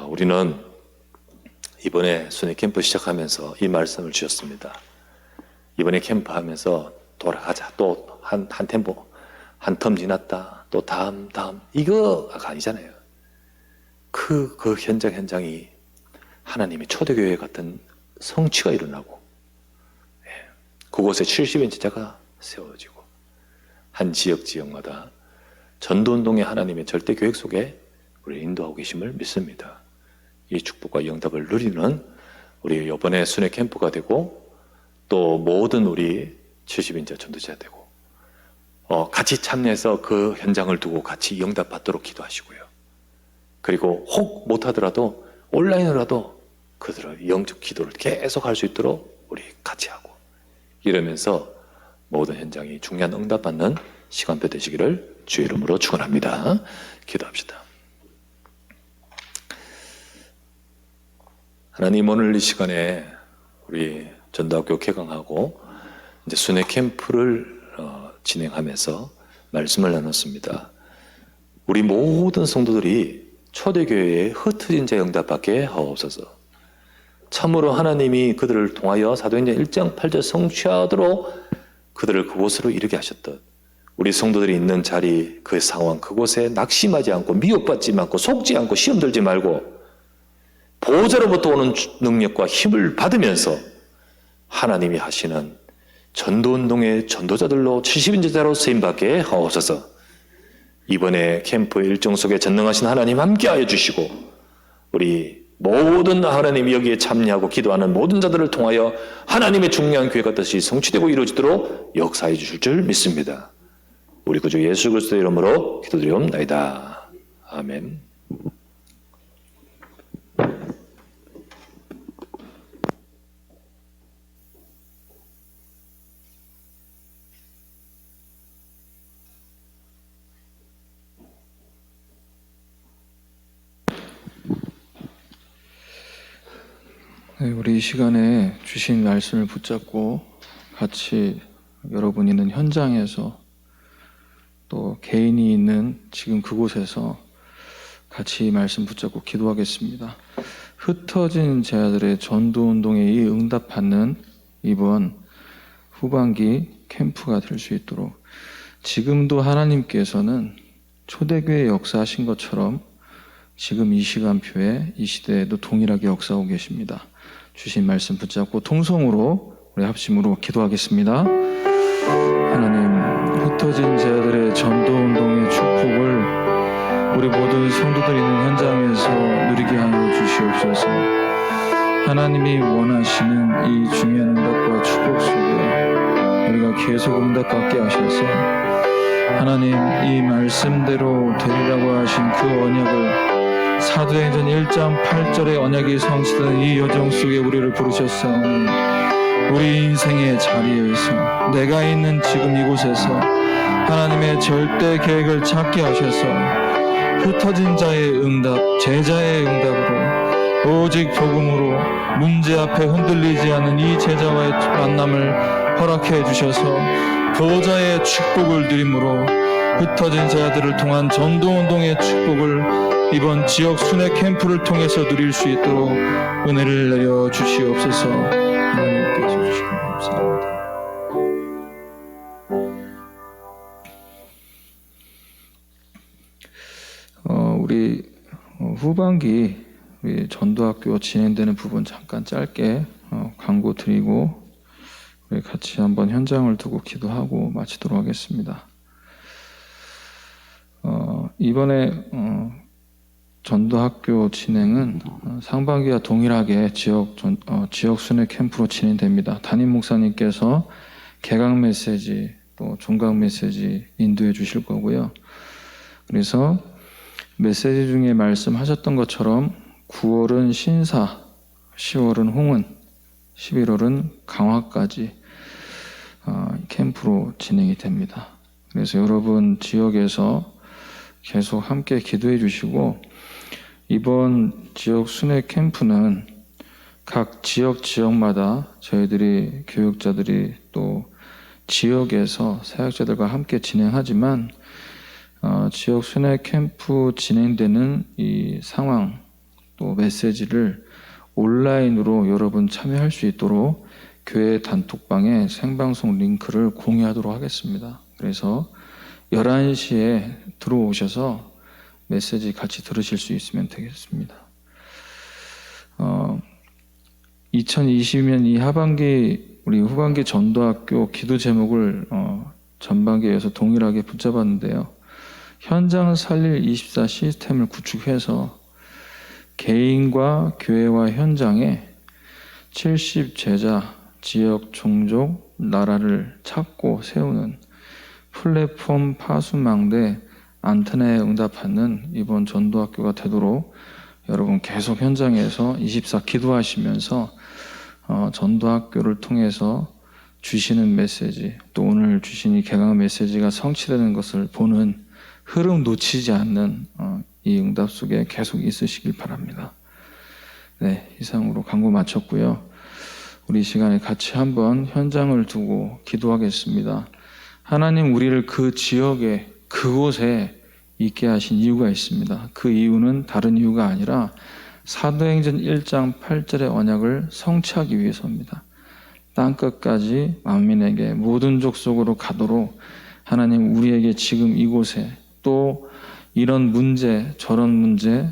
우리는 이번에 순회 캠프 시작하면서 이 말씀을 주셨습니다. 이번에 캠프 하면서 돌아가자. 또 한 템포, 한 텀 지났다. 또 다음. 이거가 아니잖아요. 그 현장이 하나님의 초대교회 같은 성취가 일어나고, 그곳에 70인 제자가 세워지고, 한 지역마다 전도운동의 하나님의 절대 계획 속에 우리 인도하고 계심을 믿습니다. 이 축복과 영답을 누리는 우리 이번에 순회 캠프가 되고, 또 모든 우리 70인자 전도자 되고 같이 참여해서 그 현장을 두고 같이 영답 받도록 기도하시고요. 그리고 혹 못하더라도 온라인으로라도 그들의 영적 기도를 계속 할 수 있도록 우리 같이 하고 이러면서 모든 현장이 중요한 응답 받는 시간표 되시기를 주의 이름으로 축원합니다. 기도합시다. 하나님, 오늘 이 시간에 우리 전도학교 개강하고 이제 순회 캠프를 진행하면서 말씀을 나눴습니다. 우리 모든 성도들이 초대교회에 흩어진 자 응답받게 하옵소서. 참으로 하나님이 그들을 통하여 사도행전 1장 8절 성취하도록 그들을 그곳으로 이르게 하셨듯 우리 성도들이 있는 자리, 그 상황, 그곳에 낙심하지 않고 미혹받지 않고 속지 않고 시험 들지 말고 보호자로부터 오는 능력과 힘을 받으면서 하나님이 하시는 전도운동의 전도자들로 70인제자로 쓰임받게 하옵소서. 이번에 캠프 일정 속에 전능하신 하나님 함께하여 주시고 우리 모든 하나님이 여기에 참여하고 기도하는 모든 자들을 통하여 하나님의 중요한 교회가 뜻이 성취되고 이루어지도록 역사해 주실 줄 믿습니다. 우리 구주 예수 그리스도의 이름으로 기도드리옵나이다. 아멘. 네, 우리 이 시간에 주신 말씀을 붙잡고 같이 여러분 있는 현장에서 또 개인이 있는 지금 그곳에서 같이 이 말씀 붙잡고 기도하겠습니다. 흩어진 제자들의 전도운동에 이 응답받는 이번 후반기 캠프가 될 수 있도록 지금도 하나님께서는 초대교회 역사하신 것처럼 지금 이 시간표에 이 시대에도 동일하게 역사하고 계십니다. 주신 말씀 붙잡고 통성으로 우리 합심으로 기도하겠습니다. 하나님, 흩어진 제자들의 전도운동의 축복을 우리 모든 성도들 있는 현장에서 누리게 하여 주시옵소서. 하나님이 원하시는 이 중요한 응답과 축복 속에 우리가 계속 응답받게 하셔서 하나님, 이 말씀대로 되리라고 하신 그 언약을 사도행전 1장 8절의 언약이 성취되는 이 여정 속에 우리를 부르셨사오니 우리 인생의 자리에서 내가 있는 지금 이곳에서 하나님의 절대 계획을 찾게 하셔서 흩어진 자의 응답, 제자의 응답으로 오직 복음으로 문제 앞에 흔들리지 않는 이 제자와의 만남을 허락해 주셔서 보호자의 축복을 누림으로 흩어진 제자들을 통한 전도운동의 축복을 이번 지역 순회 캠프를 통해서 누릴 수 있도록 은혜를 내려 주시옵소서. 하나님께서 주시기 감사합니다. 우리 후반기 우리 전도학교 진행되는 부분 잠깐 짧게 광고 드리고 우리 같이 한번 현장을 두고 기도하고 마치도록 하겠습니다. 이번에 전도학교 진행은 상반기와 동일하게 지역 순회 캠프로 진행됩니다. 담임 목사님께서 개강 메시지 또 종강 메시지 인도해 주실 거고요. 그래서 메시지 중에 말씀하셨던 것처럼 9월은 신사, 10월은 홍은, 11월은 강화까지 캠프로 진행이 됩니다. 그래서 여러분 지역에서 계속 함께 기도해 주시고 이번 지역 순회 캠프는 각 지역마다 저희들이 교육자들이 또 지역에서 사역자들과 함께 진행하지만 지역 순회 캠프 진행되는 이 상황 또 메시지를 온라인으로 여러분 참여할 수 있도록 교회 단톡방에 생방송 링크를 공유하도록 하겠습니다. 그래서 11시에 들어오셔서 메시지 같이 들으실 수 있으면 되겠습니다. 2020년 이 하반기 우리 후반기 전도학교 기도 제목을 전반기에 이어서 동일하게 붙잡았는데요. 현장 살릴 24 시스템을 구축해서 개인과 교회와 현장에 70 제자, 지역, 종족, 나라를 찾고 세우는 플랫폼 파수망대 안테나에 응답하는 이번 전도학교가 되도록 여러분 계속 현장에서 24 기도하시면서 전도학교를 통해서 주시는 메시지 또 오늘 주신 이 개강 메시지가 성취되는 것을 보는 흐름 놓치지 않는 이 응답 속에 계속 있으시길 바랍니다. 네, 이상으로 광고 마쳤고요. 우리 이 시간에 같이 한번 현장을 두고 기도하겠습니다. 하나님 우리를 그 지역에 그곳에 있게 하신 이유가 있습니다. 그 이유는 다른 이유가 아니라 사도행전 1장 8절의 언약을 성취하기 위해서입니다. 땅끝까지 만민에게 모든 족속으로 가도록 하나님 우리에게 지금 이곳에 또 이런 문제 저런 문제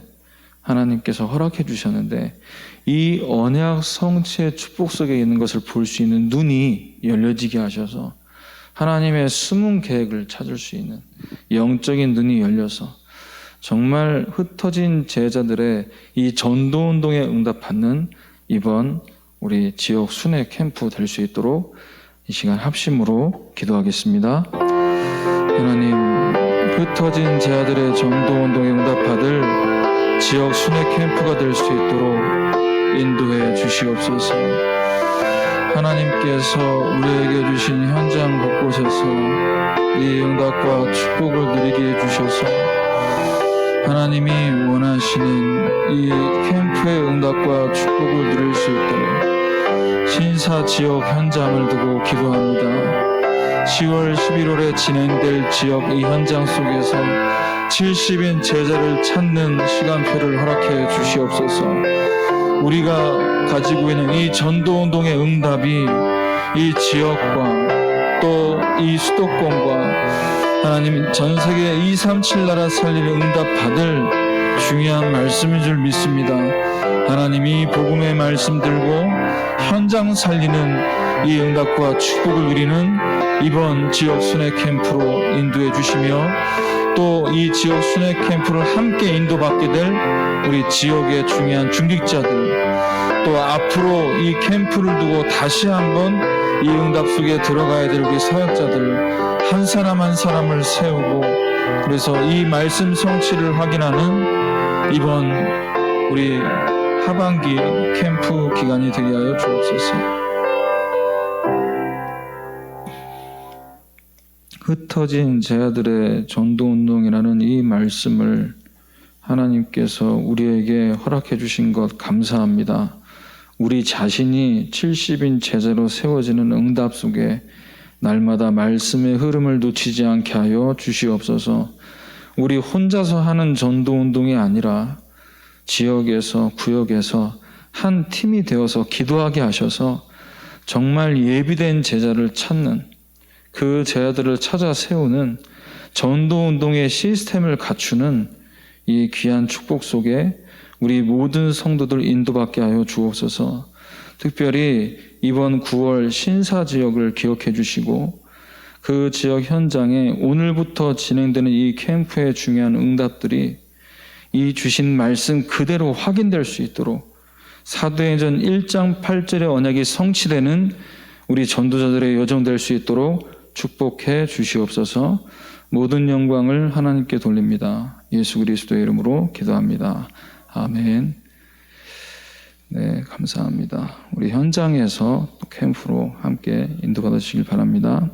하나님께서 허락해 주셨는데 이 언약 성취의 축복 속에 있는 것을 볼 수 있는 눈이 열려지게 하셔서 하나님의 숨은 계획을 찾을 수 있는 영적인 눈이 열려서 정말 흩어진 제자들의 이 전도운동에 응답받는 이번 우리 지역 순회 캠프 될 수 있도록 이 시간 합심으로 기도하겠습니다. 하나님, 흩어진 제자들의 전도운동에 응답받을 지역 순회 캠프가 될 수 있도록 인도해 주시옵소서. 하나님께서 우리에게 주신 현장 곳곳에서 이 응답과 축복을 누리게 해주셔서 하나님이 원하시는 이 캠프의 응답과 축복을 누릴 수 있도록 신사 지역 현장을 두고 기도합니다. 10월 11월에 진행될 지역 이 현장 속에서 70인 제자를 찾는 시간표를 허락해 주시옵소서. 우리가 가지고 있는 이 전도운동의 응답이 이 지역과 또 이 수도권과 하나님 전세계 237 나라 살리는 응답받을 중요한 말씀인 줄 믿습니다. 하나님이 복음의 말씀 들고 현장 살리는 이 응답과 축복을 누리는 이번 지역 순회 캠프로 인도해 주시며 또 이 지역 순회 캠프를 함께 인도받게 될 우리 지역의 중요한 중직자들 또 앞으로 이 캠프를 두고 다시 한번 이 응답 속에 들어가야 될 우리 사역자들 한 사람 한 사람을 세우고 그래서 이 말씀 성취를 확인하는 이번 우리 하반기 캠프 기간이 되게 하여 주옵소서. 흩어진 제자들의 전도운동이라는 이 말씀을 하나님께서 우리에게 허락해 주신 것 감사합니다. 우리 자신이 70인 제자로 세워지는 응답 속에 날마다 말씀의 흐름을 놓치지 않게 하여 주시옵소서. 우리 혼자서 하는 전도운동이 아니라 지역에서 구역에서 한 팀이 되어서 기도하게 하셔서 정말 예비된 제자를 찾는 그 제자들을 찾아 세우는 전도운동의 시스템을 갖추는 이 귀한 축복 속에 우리 모든 성도들 인도받게 하여 주옵소서. 특별히 이번 9월 신사 지역을 기억해 주시고 그 지역 현장에 오늘부터 진행되는 이 캠프의 중요한 응답들이 이 주신 말씀 그대로 확인될 수 있도록 사도행전 1장 8절의 언약이 성취되는 우리 전도자들의 여정 될 수 있도록 축복해 주시옵소서. 모든 영광을 하나님께 돌립니다. 예수 그리스도의 이름으로 기도합니다. 아멘. 네, 감사합니다. 우리 현장에서 캠프로 함께 인도받으시길 바랍니다.